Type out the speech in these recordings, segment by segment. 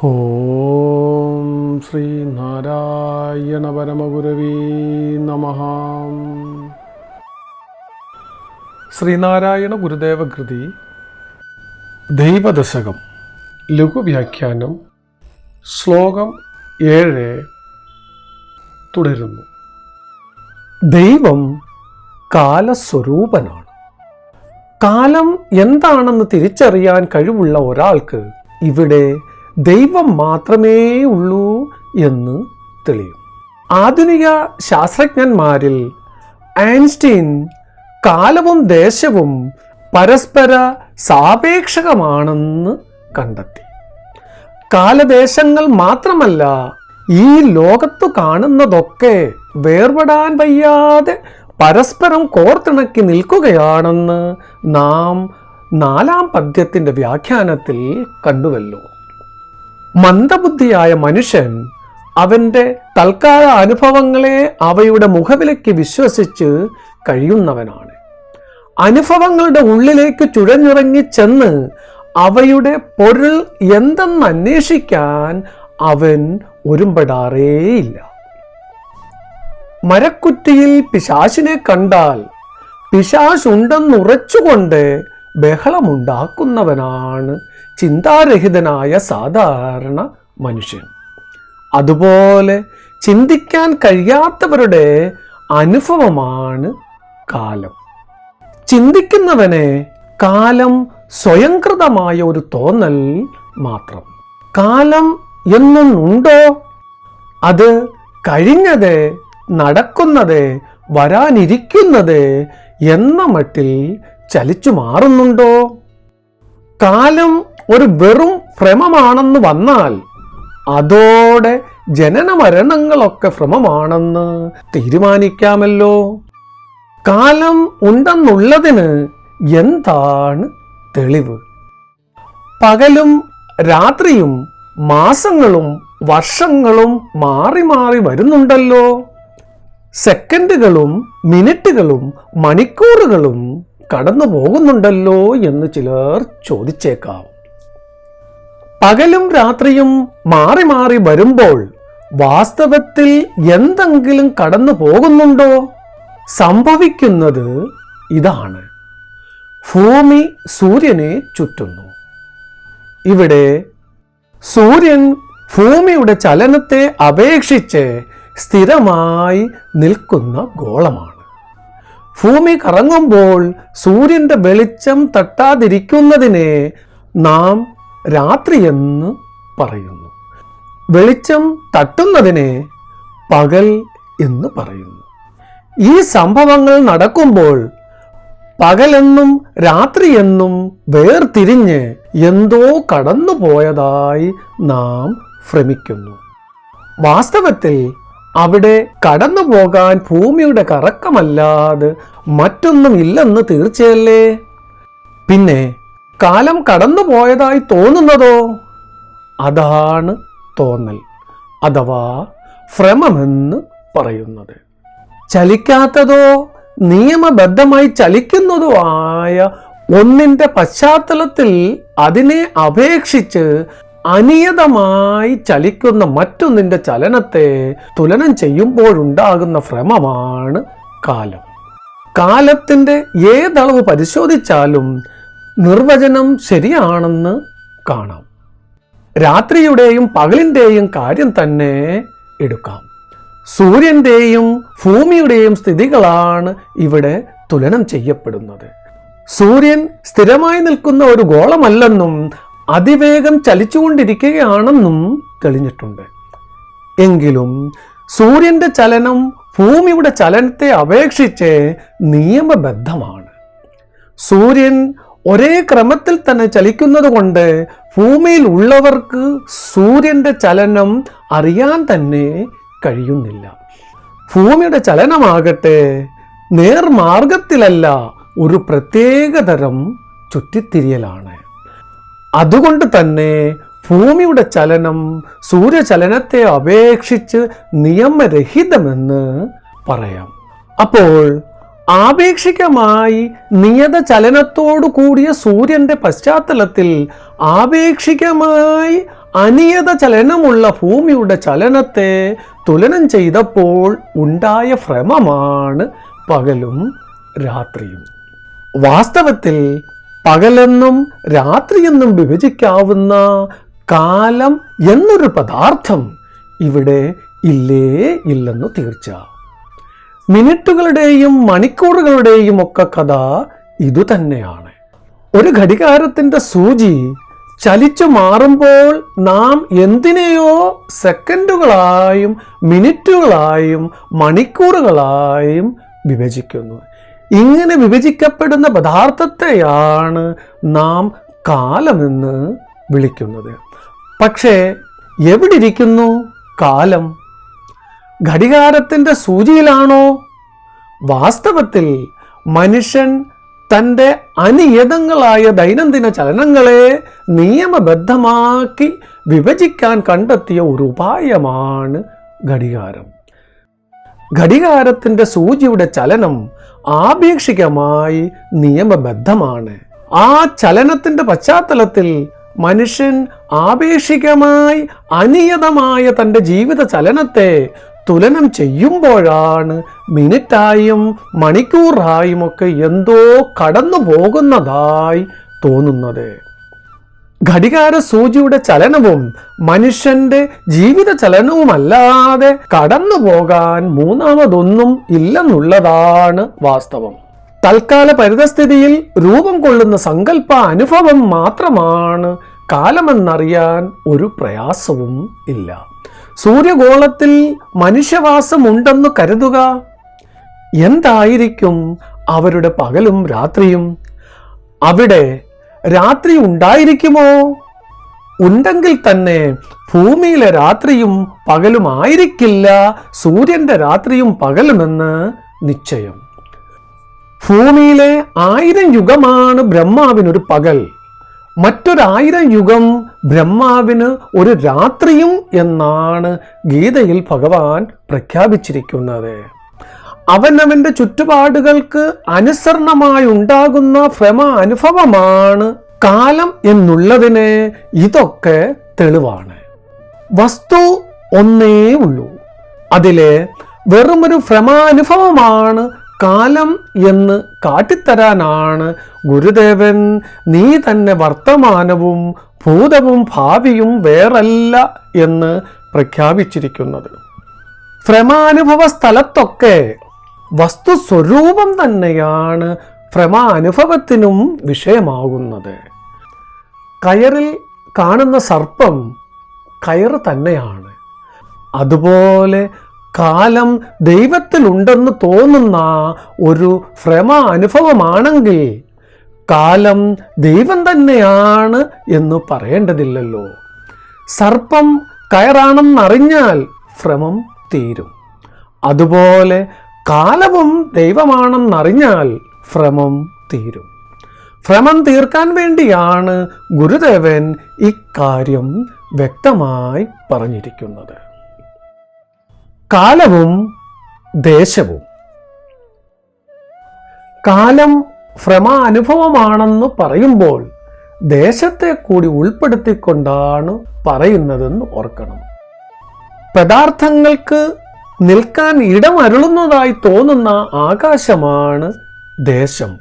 ഓം ശ്രീ നാരായണ പരമഗുരവേ നമഃ. ശ്രീനാരായണ ഗുരുദേവ കൃതി ദൈവദശകം ലഘുവ്യാഖ്യാനം ശ്ലോകം 7 തുടരുന്നു. ദൈവം കാലസ്വരൂപനാണ്. കാലം എന്താണെന്ന് തിരിച്ചറിയാൻ കഴിവുള്ള ഒരാൾക്ക് ഇവിടെ ദൈവം മാത്രമേ ഉള്ളൂ എന്ന് തെളിയും. ആധുനിക ശാസ്ത്രജ്ഞന്മാരിൽ ഐൻസ്റ്റീൻ കാലവും ദേശവും പരസ്പര സാപേക്ഷകമാണെന്ന് കണ്ടെത്തി. കാലദേശങ്ങൾ മാത്രമല്ല, ഈ ലോകത്തു കാണുന്നതൊക്കെ വേർപെടാൻ വയ്യാതെ പരസ്പരം കോർത്തിണക്കി നിൽക്കുകയാണെന്ന് നാം 4-ാം പദ്യത്തിൻ്റെ വ്യാഖ്യാനത്തിൽ കണ്ടുവല്ലോ. മന്ദബുദ്ധിയായ മനുഷ്യൻ അവൻ്റെ തൽക്കാല അനുഭവങ്ങളെ അവയുടെ മുഖവിലയ്ക്ക് വിശ്വസിച്ച് കഴിയുന്നവനാണ്. അനുഭവങ്ങളുടെ ഉള്ളിലേക്ക് ചുഴഞ്ഞിറങ്ങി ചെന്ന് അവയുടെ പൊരുൾ എന്തെന്ന് അന്വേഷിക്കാൻ അവൻ ഒരുമ്പെടാറേയില്ല. മരക്കുറ്റിയിൽ പിശാചിനെ കണ്ടാൽ പിശാചുണ്ടെന്നുറച്ചുകൊണ്ട് ബഹളമുണ്ടാക്കുന്നവനാണ് ചിന്താരഹിതനായ സാധാരണ മനുഷ്യൻ. അതുപോലെ ചിന്തിക്കാൻ കഴിയാത്തവരുടെ അനുഭവമാണ് കാലം. ചിന്തിക്കുന്നവനെ കാലം സ്വയംകൃതമായ ഒരു തോന്നൽ മാത്രം. കാലം എന്നൊന്നുണ്ടോ? അത് കഴിഞ്ഞത്, നടക്കുന്നത്, വരാനിരിക്കുന്നത് എന്ന മട്ടിൽ ചലിച്ചു മാറുന്നുണ്ടോ? കാലം ഒരു വെറും ഭ്രമമാണെന്ന് വന്നാൽ അതോടെ ജനന മരണങ്ങളൊക്കെ ഭ്രമമാണെന്ന് തീരുമാനിക്കാമല്ലോ. കാലം ഉണ്ടെന്നുള്ളതിന് എന്താണ് തെളിവ്? പകലും രാത്രിയും മാസങ്ങളും വർഷങ്ങളും മാറി മാറി വരുന്നുണ്ടല്ലോ. സെക്കൻഡുകളും മിനിറ്റുകളും മണിക്കൂറുകളും കടന്നു പോകുന്നുണ്ടല്ലോ എന്ന് ചിലർ ചോദിച്ചേക്കാം. പകലും രാത്രിയും മാറി മാറി വരുമ്പോൾ വാസ്തവത്തിൽ എന്തെങ്കിലും കടന്നു പോകുന്നുണ്ടോ? സംഭവിക്കുന്നത് ഇതാണ്: ഭൂമി സൂര്യനെ ചുറ്റുന്നു. ഇവിടെ സൂര്യൻ ഭൂമിയുടെ ചലനത്തെ അപേക്ഷിച്ച് സ്ഥിരമായി നിൽക്കുന്ന ഗോളമാണ്. ഭൂമി കറങ്ങുമ്പോൾ സൂര്യന്റെ വെളിച്ചം തട്ടാതിരിക്കുന്നതിനെ നാം രാത്രിയെന്ന് പറയുന്നു. വെളിച്ചം തട്ടുന്നതിനെ പകൽ എന്ന് പറയുന്നു. ഈ സംഭവങ്ങൾ നടക്കുമ്പോൾ പകലെന്നും രാത്രിയെന്നും വേർതിരിഞ്ഞ് എന്തോ കടന്നുപോയതായി നാം ഭ്രമിക്കുന്നു. വാസ്തവത്തിൽ അവിടെ കടന്നു പോകാൻ ഭൂമിയുടെ കറക്കമല്ലാതെ മറ്റൊന്നും ഇല്ലെന്ന് തീർച്ചയല്ലേ? പിന്നെ കാലം കടന്നു പോയതായി തോന്നുന്നതോ? അതാണ് തോന്നൽ അഥവാ ഭ്രമമെന്ന് പറയുന്നത്. ചലിക്കാത്തതോ നിയമബദ്ധമായി ചലിക്കുന്നതോ ആയ ഒന്നിൻ്റെ പശ്ചാത്തലത്തിൽ അതിനെ അപേക്ഷിച്ച് അനിയതമായി ചലിക്കുന്ന മറ്റൊന്നിൻ്റെ ചലനത്തെ തുലനം ചെയ്യുമ്പോഴുണ്ടാകുന്ന ഭ്രമമാണ് കാലം. കാലത്തിൻ്റെ ഏതളവ് പരിശോധിച്ചാലും നിർവചനം ശരിയാണെന്ന് കാണാം. രാത്രിയുടെയും പകലിൻ്റെയും കാര്യം തന്നെ എടുക്കാം. സൂര്യൻ്റെയും ഭൂമിയുടെയും സ്ഥിതികളാണ് ഇവിടെ തുലനം ചെയ്യപ്പെടുന്നത്. സൂര്യൻ സ്ഥിരമായി നിൽക്കുന്ന ഒരു ഗോളമല്ലെന്നും അതിവേഗം ചലിച്ചുകൊണ്ടിരിക്കുകയാണെന്നും തെളിഞ്ഞിട്ടുണ്ട്. എങ്കിലും സൂര്യന്റെ ചലനം ഭൂമിയുടെ ചലനത്തെ അപേക്ഷിച്ച് നിയമബദ്ധമാണ്. സൂര്യൻ ഒരേ ക്രമത്തിൽ തന്നെ ചലിക്കുന്നത് കൊണ്ട് ഭൂമിയിൽ ഉള്ളവർക്ക് സൂര്യന്റെ ചലനം അറിയാൻ തന്നെ കഴിയുന്നില്ല. ഭൂമിയുടെ ചലനമാകട്ടെ നേർമാർഗത്തിലല്ല, ഒരു പ്രത്യേകതരം ചുറ്റിത്തിരിയലാണ്. അതുകൊണ്ട് തന്നെ ഭൂമിയുടെ ചലനം സൂര്യചലനത്തെ അപേക്ഷിച്ച് നിയമരഹിതമെന്ന് പറയാം. അപ്പോൾ ആപേക്ഷികമായി നിയത ചലനത്തോടു കൂടിയ സൂര്യന്റെ പശ്ചാത്തലത്തിൽ ആപേക്ഷികമായി അനിയത ചലനമുള്ള ഭൂമിയുടെ ചലനത്തെ തുലനം ചെയ്തപ്പോൾ ഉണ്ടായ ഭ്രമമാണ് പകലും രാത്രിയും. വാസ്തവത്തിൽ പകലെന്നും രാത്രിയെന്നും വിഭജിക്കാവുന്ന കാലം എന്നൊരു പദാർത്ഥം ഇവിടെ ഇല്ലെന്ന് തീർച്ച. മിനിറ്റുകളുടെയും മണിക്കൂറുകളുടെയും ഒക്കെ കഥ ഇതുതന്നെയാണ്. ഒരു ഘടികാരത്തിൻ്റെ സൂചി ചലിച്ചു മാറുമ്പോൾ നാം എന്തിനെയോ സെക്കൻഡുകളായും മിനിറ്റുകളായും മണിക്കൂറുകളായും വിഭജിക്കുന്നു. ഇങ്ങനെ വിഭജിക്കപ്പെടുന്ന പദാർത്ഥത്തെയാണ് നാം കാലമെന്ന് വിളിക്കുന്നത്. പക്ഷേ എവിടെ ഇരിക്കുന്നു കാലം? ഘടികാരത്തിൻ്റെ സൂചിയിലാണോ? വാസ്തവത്തിൽ മനുഷ്യൻ തൻ്റെ അനിയതങ്ങളായ ദൈനംദിന ചലനങ്ങളെ നിയമബദ്ധമാക്കി വിഭജിക്കാൻ കണ്ടെത്തിയ ഒരു ഉപായമാണ് ഘടികാരം. ഘടികാരത്തിൻ്റെ സൂചിയുടെ ചലനം ആപേക്ഷികമായി നിയമബദ്ധമാണ്. ആ ചലനത്തിൻ്റെ പശ്ചാത്തലത്തിൽ മനുഷ്യൻ ആപേക്ഷികമായി അനിയതമായ തൻ്റെ ജീവിത ചലനത്തെ തുലനം ചെയ്യുമ്പോഴാണ് മിനിറ്റായും മണിക്കൂറായും ഒക്കെ എന്തോ കടന്നു പോകുന്നതായി തോന്നുന്നത്. ഘടികാര സൂചിയുടെ ചലനവും മനുഷ്യന്റെ ജീവിത ചലനവുമല്ലാതെ കടന്നു പോകാൻ മൂന്നാമതൊന്നും ഇല്ലെന്നുള്ളതാണ് വാസ്തവം. തൽക്കാല പരിതസ്ഥിതിയിൽ രൂപം കൊള്ളുന്ന സങ്കല്പ അനുഭവം മാത്രമാണ് കാലമെന്നറിയാൻ ഒരു പ്രയാസവും ഇല്ല. സൂര്യഗോളത്തിൽ മനുഷ്യവാസമുണ്ടെന്ന് കരുതുക. എന്തായിരിക്കും അവരുടെ പകലും രാത്രിയും? അവിടെ രാത്രി ഉണ്ടായിരിക്കുമോ? ഉണ്ടെങ്കിൽ തന്നെ ഭൂമിയിലെ രാത്രിയും പകലും ആയിരിക്കില്ല സൂര്യന്റെ രാത്രിയും പകലുമെന്ന് നിശ്ചയം. ഭൂമിയിലെ 1000 യുഗമാണ് ബ്രഹ്മാവിനൊരു പകൽ, മറ്റൊരു1000 യുഗം ബ്രഹ്മാവിന് ഒരു രാത്രിയും എന്നാണ് ഗീതയിൽ ഭഗവാൻ പ്രഖ്യാപിച്ചിരിക്കുന്നത്. അവനവൻ്റെ ചുറ്റുപാടുകൾക്ക് അനുസരണമായി ഉണ്ടാകുന്ന ഭ്രമ അനുഭവമാണ് കാലം എന്നുള്ളതിന് ഇതൊക്കെ തെളിവാണ്. വസ്തു ഒന്നേ ഉള്ളൂ. അതിലെ വെറുമൊരു ഭ്രമാനുഭവമാണ് കാലം എന്ന് കാട്ടിത്തരാനാണ് ഗുരുദേവൻ നീ തന്നെ വർത്തമാനവും ഭൂതവും ഭാവിയും വേറല്ല എന്ന് പ്രഖ്യാപിച്ചിരിക്കുന്നത്. ഭ്രമാനുഭവ സ്ഥലത്തൊക്കെ വസ്തുസ്വരൂപം തന്നെയാണ് ഭ്രമാനുഭവത്തിനും വിഷയമാകുന്നത്. കയറിൽ കാണുന്ന സർപ്പം കയറ് തന്നെയാണ്. അതുപോലെ കാലം ദൈവത്തിലുണ്ടെന്ന് തോന്നുന്ന ഒരു ഭ്രമ അനുഭവമാണെങ്കിൽ കാലം ദൈവം തന്നെയാണ് എന്ന് പറയേണ്ടതില്ലല്ലോ. സർപ്പം കയറാണെന്നറിഞ്ഞാൽ ഭ്രമം തീരും. അതുപോലെ കാലവും ദൈവമാണെന്നറിഞ്ഞാൽ ഭ്രമം തീരും. ഭ്രമം തീർക്കാൻ വേണ്ടിയാണ് ഗുരുദേവൻ ഇക്കാര്യം വ്യക്തമായി പറഞ്ഞിരിക്കുന്നത്. കാലവും ദേശവും. കാലം ഭ്രമാനുഭവമാണെന്ന് പറയുമ്പോൾ ദേശത്തെ കൂടി ഉൾപ്പെടുത്തിക്കൊണ്ടാണ് പറയുന്നതെന്ന് ഓർക്കണം. പദാർത്ഥങ്ങൾക്ക് നിൽക്കാൻ ഇടമരുളുന്നതായി തോന്നുന്ന ആകാശമാണ് ദേശം.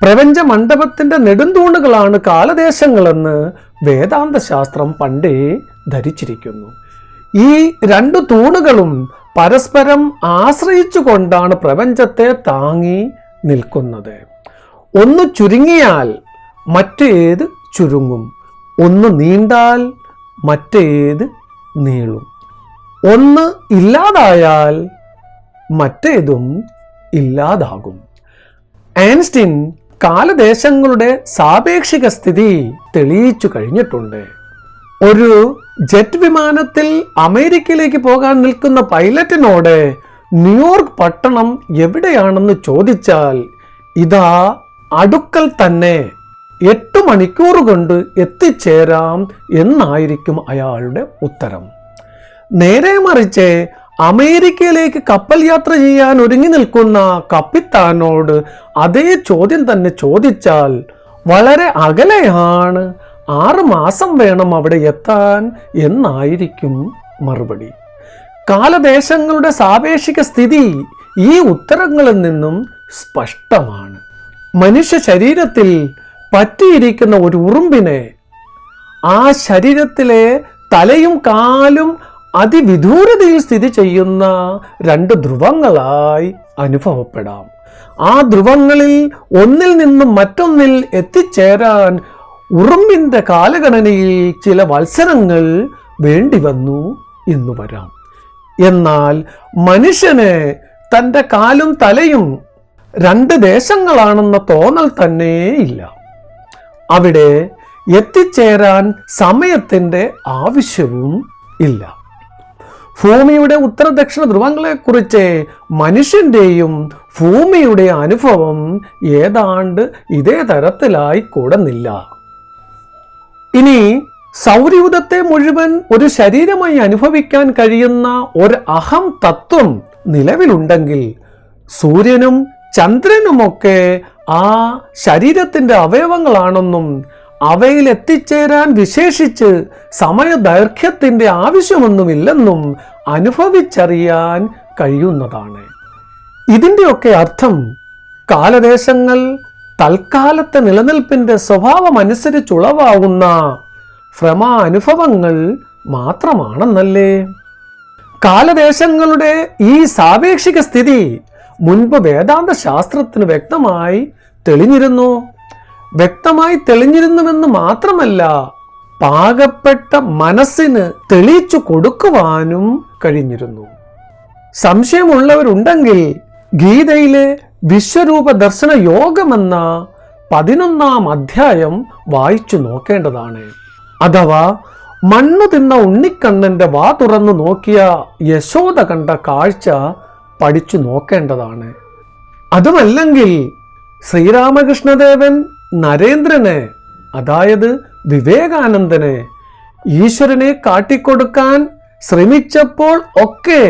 പ്രപഞ്ച മണ്ഡപത്തിൻ്റെ നെടുന്തൂണുകളാണ് കാലദേശങ്ങളെന്ന് വേദാന്ത ശാസ്ത്രം പണ്ടേ ധരിച്ചിരിക്കുന്നു. ഈ 2 തൂണുകളും പരസ്പരം ആശ്രയിച്ചു കൊണ്ടാണ് പ്രപഞ്ചത്തെ താങ്ങി നിൽക്കുന്നത്. ഒന്ന് ചുരുങ്ങിയാൽ മറ്റേത് ചുരുങ്ങും, ഒന്ന് നീണ്ടാൽ മറ്റേത് നീളും, ഒന്ന് ഇല്ലാതായാൽ മറ്റേതും ഇല്ലാതാകും. ഐൻസ്റ്റീൻ കാലദേശങ്ങളുടെ സാപേക്ഷിക സ്ഥിതി തെളിയിച്ചു കഴിഞ്ഞിട്ടുണ്ട്. ഒരു ജെറ്റ് വിമാനത്തിൽ അമേരിക്കയിലേക്ക് പോകാൻ നിൽക്കുന്ന പൈലറ്റിനോട് ന്യൂയോർക്ക് പട്ടണം എവിടെയാണെന്ന് ചോദിച്ചാൽ ഇതാ അടുക്കൽ തന്നെ 8 മണിക്കൂർ കൊണ്ട് എത്തിച്ചേരാം എന്നായിരിക്കും അയാളുടെ ഉത്തരം. നേരെ മറിച്ച് അമേരിക്കയിലേക്ക് കപ്പൽ യാത്ര ചെയ്യാൻ ഒരുങ്ങി നിൽക്കുന്ന കപ്പിത്താനോട് അതേ ചോദ്യം തന്നെ ചോദിച്ചാൽ വളരെ അകലെയാണ് 6 മാസം വേണം അവിടെ എത്താൻ എന്നായിരിക്കും മറുപടി. കാലദേശങ്ങളുടെ സാപേക്ഷിക സ്ഥിതി ഈ ഉത്തരങ്ങളിൽ നിന്നും സ്പഷ്ടമാണ്. മനുഷ്യ ശരീരത്തിൽ പറ്റിയിരിക്കുന്ന ഒരു ഉറുമ്പിനെ ആ ശരീരത്തിലെ തലയും കാലും അതിവിദൂരതയിൽ സ്ഥിതി ചെയ്യുന്ന 2 ധ്രുവങ്ങളായി അനുഭവപ്പെടാം. ആ ധ്രുവങ്ങളിൽ ഒന്നിൽ നിന്നും മറ്റൊന്നിൽ എത്തിച്ചേരാൻ ഉറുമ്പിൻ്റെ കാലഗണനയിൽ ചില വത്സരങ്ങൾ വേണ്ടി വന്നു എന്നു വരാം. എന്നാൽ മനുഷ്യന് തൻ്റെ കാലും തലയും 2 ദേശങ്ങളാണെന്ന തോന്നൽ തന്നെ ഇല്ല. അവിടെ എത്തിച്ചേരാൻ സമയത്തിൻ്റെ ആവശ്യവും ഇല്ല. ഭൂമിയുടെ ഉത്തരദക്ഷിണ ധ്രുവങ്ങളെക്കുറിച്ച് മനുഷ്യൻ്റെയും ഭൂമിയുടെ അനുഭവം ഏതാണ്ട് ഇതേ തരത്തിലായി കൂടുന്നില്ല. ഇനി സൗരയൂഥത്തെ മുഴുവൻ ഒരു ശരീരമായി അനുഭവിക്കാൻ കഴിയുന്ന ഒരു അഹം തത്വം നിലവിലുണ്ടെങ്കിൽ സൂര്യനും ചന്ദ്രനുമൊക്കെ ആ ശരീരത്തിൻ്റെ അവയവങ്ങളാണെന്നും അവയിൽ എത്തിച്ചേരാൻ വിശേഷിച്ച് സമയദൈർഘ്യത്തിൻ്റെ ആവശ്യമൊന്നുമില്ലെന്നും അനുഭവിച്ചറിയാൻ കഴിയുന്നതാണ്. ഇതിൻ്റെയൊക്കെ അർത്ഥം കാലദേശങ്ങൾ തൽക്കാലത്തെ നിലനിൽപ്പിൻ്റെ സ്വഭാവമനുസരിച്ചുളവാകുന്ന ഭ്രമാനുഭവങ്ങൾ മാത്രമാണെന്നല്ലേ? കാലദേശങ്ങളുടെ ഈ സാപേക്ഷിക സ്ഥിതി മുൻപ് വേദാന്ത ശാസ്ത്രത്തിന് വ്യക്തമായി തെളിഞ്ഞിരുന്നുവെന്ന് മാത്രമല്ല, പാകപ്പെട്ട മനസ്സിന് തെളിയിച്ചു കൊടുക്കുവാനും കഴിഞ്ഞിരുന്നു. സംശയമുള്ളവരുണ്ടെങ്കിൽ ഗീതയിലെ വിശ്വരൂപ ദർശന യോഗമെന്ന 11ാം അധ്യായം വായിച്ചു നോക്കേണ്ടതാണ്. അഥവാ മണ്ണു തിന്ന ഉണ്ണിക്കണ്ണന്റെ വാ തുറന്നു നോക്കിയ യശോദ കണ്ട കാഴ്ച പഠിച്ചു നോക്കേണ്ടതാണ്. അതുമല്ലെങ്കിൽ ശ്രീരാമകൃഷ്ണദേവൻ നരേന്ദ്രനെ, അതായത് വിവേകാനന്ദനെ, ഈശ്വരനെ കാട്ടിക്കൊടുക്കാൻ ശ്രമിച്ചപ്പോൾ ഒക്കെ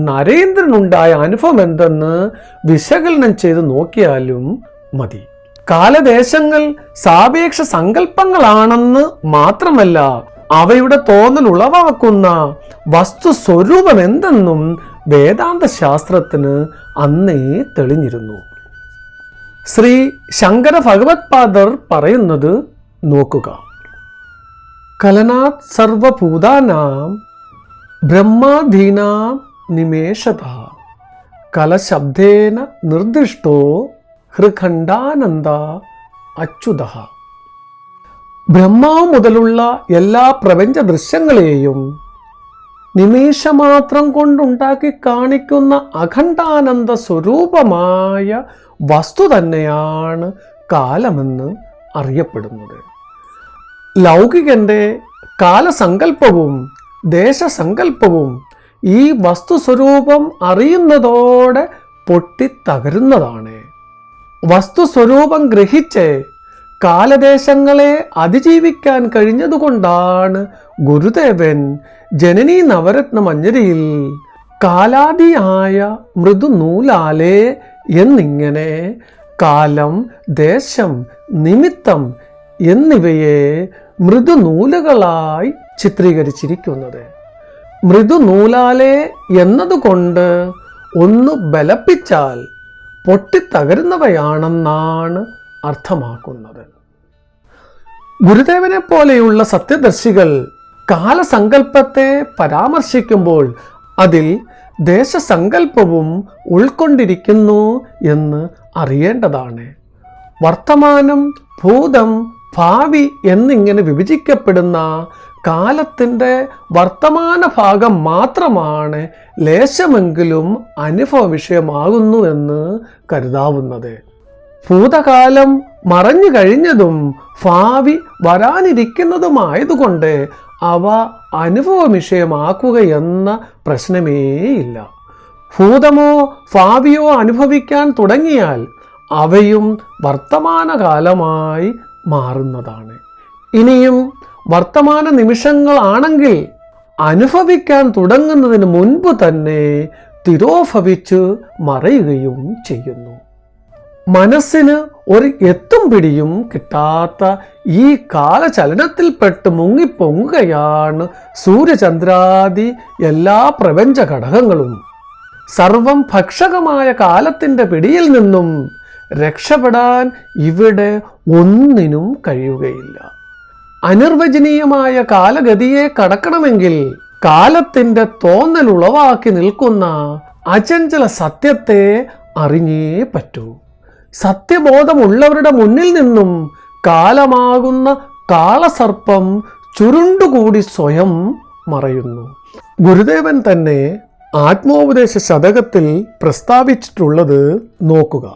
നരേന്ദ്രനുണ്ടായ അനുഭവം എന്തെന്ന് വിശകലനം ചെയ്ത് നോക്കിയാലും മതി. കാലദേശങ്ങൾ സാപേക്ഷ സങ്കല്പങ്ങളാണെന്ന് മാത്രമല്ല, അവയുടെ തോന്നൽ ഉളവാക്കുന്ന വസ്തു സ്വരൂപം എന്തെന്നും വേദാന്ത ശാസ്ത്രത്തിന് അന്നേ തെളിഞ്ഞിരുന്നു. ശ്രീ ശങ്കര ഭഗവത്പാദർ പറയുന്നത് നോക്കുക. കലനാത് സർവഭൂതാനാം ബ്രഹ്മാധീനാം നിമേഷതഃ കലശബ്ദേന നിർദ്ദിഷ്ടോ ഹൃഖണ്ഡാനന്ദ അച്യുതഃ. ബ്രഹ്മാവ് മുതലുള്ള എല്ലാ പ്രപഞ്ച ദൃശ്യങ്ങളെയും നിമേഷമാത്രം കൊണ്ടുണ്ടാക്കി കാണിക്കുന്ന അഖണ്ഡാനന്ദ സ്വരൂപമായ വസ്തു തന്നെയാണ് കാലമെന്ന് അറിയപ്പെടുന്നത്. ലൗകികന്റെ കാലസങ്കല്പവും ദേശസങ്കല്പവും ഈ വസ്തുസ്വരൂപം അറിയുന്നതോടെ പൊട്ടിത്തകരുന്നതാണ്. വസ്തുസ്വരൂപം ഗ്രഹിച്ച് കാലദേശങ്ങളെ അതിജീവിക്കാൻ കഴിഞ്ഞതുകൊണ്ടാണ് ഗുരുദേവൻ ജനനീ നവരത്ന മഞ്ജരിയിൽ കാലാദിയായ മൃദുനൂലാലേ എന്നിങ്ങനെ കാലം, ദേശം, നിമിത്തം എന്നിവയെ മൃദുനൂലുകളായി ചിത്രീകരിച്ചിരിക്കുന്നത്. മൃദുനൂലാലേ എന്നതുകൊണ്ട് ഒന്ന് ബലപ്പിച്ചാൽ പൊട്ടിത്തകരുന്നവയാണെന്നാണ് അർത്ഥമാക്കുന്നത്. ഗുരുദേവനെ പോലെയുള്ള സത്യദർശികൾ കാലസങ്കല്പത്തെ പരാമർശിക്കുമ്പോൾ അതിൽ ദേശസങ്കല്പവും ഉൾക്കൊണ്ടിരിക്കുന്നു എന്ന് അറിയേണ്ടതാണ്. വർത്തമാനം, ഭൂതം, ഭാവി എന്നിങ്ങനെ വിഭജിക്കപ്പെടുന്ന കാലത്തിൻ്റെ വർത്തമാന ഭാഗം മാത്രമാണ് ലേശമെങ്കിലും അനുഭവ വിഷയമാകുന്നുവെന്ന് കരുതാവുന്നത്. ഭൂതകാലം മറഞ്ഞു കഴിഞ്ഞതും ഭാവി വരാനിരിക്കുന്നതുമായതുകൊണ്ട് അവ അനുഭവ വിഷയമാക്കുകയെന്ന പ്രശ്നമേയില്ല. ഭൂതമോ ഭാവിയോ അനുഭവിക്കാൻ തുടങ്ങിയാൽ അവയും വർത്തമാനകാലമായി മാറുന്നതാണ്. ഇനിയും വർത്തമാന നിമിഷങ്ങളാണെങ്കിൽ അനുഭവിക്കാൻ തുടങ്ങുന്നതിന് മുൻപ് തന്നെ തിരോഭവിച്ച് മറയുകയും ചെയ്യുന്നു. മനസ്സിന് ഒരു എത്തും പിടിയും കിട്ടാത്ത ഈ കാലചലനത്തിൽപ്പെട്ട് മുങ്ങിപ്പൊങ്ങുകയാണ് സൂര്യചന്ദ്രാദി എല്ലാ പ്രപഞ്ച ഘടകങ്ങളും. സർവം ഭക്ഷകമായ കാലത്തിൻ്റെ പിടിയിൽ നിന്നും രക്ഷപ്പെടാൻ ഇവിടെ ഒന്നിനും കഴിയുകയില്ല. അനിർവചനീയമായ കാലഗതിയെ കടക്കണമെങ്കിൽ കാലത്തിൻ്റെ തോന്നൽ ഉളവാക്കി നിൽക്കുന്ന അചഞ്ചല സത്യത്തെ അറിഞ്ഞേ പറ്റൂ. സത്യബോധമുള്ളവരുടെ മുന്നിൽ നിന്നും കാലമാകുന്ന കാളസർപ്പം ചുരുണ്ടുകൂടി സ്വയം മറയുന്നു. ഗുരുദേവൻ തന്നെ ആത്മോപദേശ ശതകത്തിൽ പ്രസ്താവിച്ചിട്ടുള്ളത് നോക്കുക.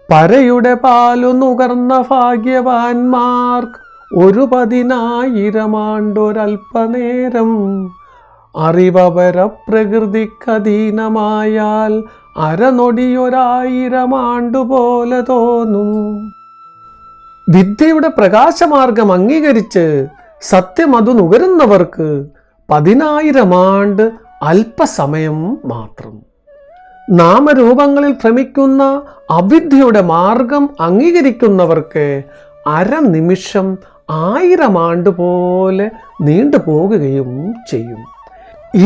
പരയുടെ പാലു നുകർന്ന ഭാഗ്യവാന്മാർക്ക് 10,000 അറിവപര പ്രകൃതിക്കധീനമായാൽ അരനൊടിയൊരായിരം പോലെ തോന്നും. വിദ്യയുടെ പ്രകാശമാർഗം അംഗീകരിച്ച് സത്യമതു നുകരുന്നവർക്ക് 10,000 അല്പസമയം മാത്രം. നാമരൂപങ്ങളിൽ ഭ്രമിക്കുന്ന അവിദ്യയുടെ മാർഗം അംഗീകരിക്കുന്നവർക്ക് അരനിമിഷം 1000 പോലെ നീണ്ടുപോകുകയും ചെയ്യും.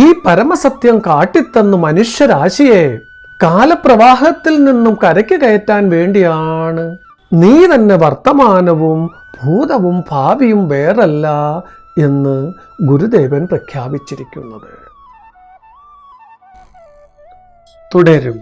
ഈ പരമസത്യം കാട്ടിത്തന്നു മനുഷ്യരാശിയെ കാലപ്രവാഹത്തിൽ നിന്നും കരയ്ക്ക് കയറ്റാൻ വേണ്ടിയാണ് നീ തന്നെ വർത്തമാനവും ഭൂതവും ഭാവിയും വേറല്ല എന്ന് ഗുരുദേവൻ പ്രഖ്യാപിച്ചിരിക്കുന്നത്. തുടരും.